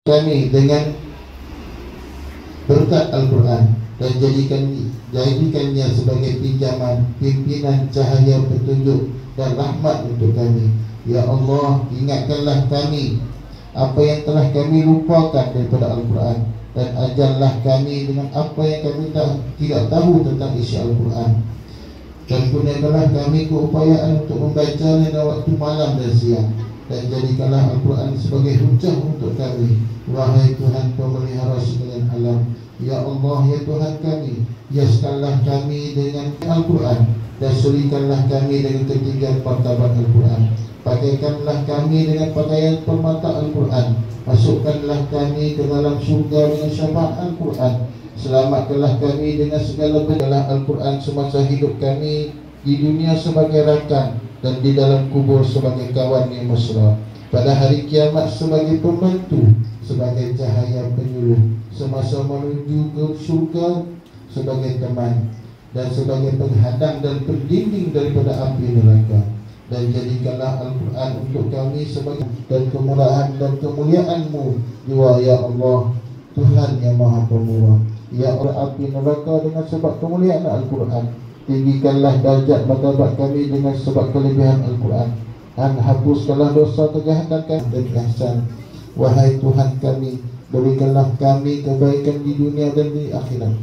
kami dengan berkat Al-Quran dan jadikannya sebagai pinjaman, pimpinan, cahaya, petunjuk dan rahmat untuk kami. Ya Allah, ingatkanlah kami apa yang telah kami lupakan daripada Al-Quran, dan ajarlah kami dengan apa yang kami tidak tahu tentang isi Al-Quran, dan gunakanlah kami keupayaan untuk membacanya pada waktu malam dan siang, dan jadikanlah Al-Quran sebagai hujah untuk kami. Wahai Tuhan pemelihara sekalian alam, ya Allah, ya Tuhan kami, hiaskanlah kami dengan Al-Quran dan sulitkanlah kami dengan ketinggian martabat Al-Quran. Pakaikanlah kami dengan pakaian permata Al-Quran. Masukkanlah kami ke dalam surga dengan syafaat Al-Quran. Selamatkanlah kami dengan segala benarlah Al-Quran semasa hidup kami di dunia sebagai rakan dan di dalam kubur sebagai kawan yang mesra, pada hari kiamat sebagai pembantu, sebagai cahaya penyuluh, semasa menuju ke surga sebagai teman, dan sebagai penghadang dan pendinding daripada api neraka. Dan jadikanlah Al-Quran untuk kami sebagai dan kemurahan dan kemuliaan-Mu jiwa, ya Allah, Tuhan yang Maha Pemurah. Ya Allah, api neraka dengan sebab kemuliaan Al-Quran. Tinggikanlah darjat martabat kami dengan sebab kelebihan Al-Quran, dan hapuskanlah dosa kejahatan kami dan ihsan. Wahai Tuhan kami, berikanlah kami kebaikan di dunia dan di akhirat.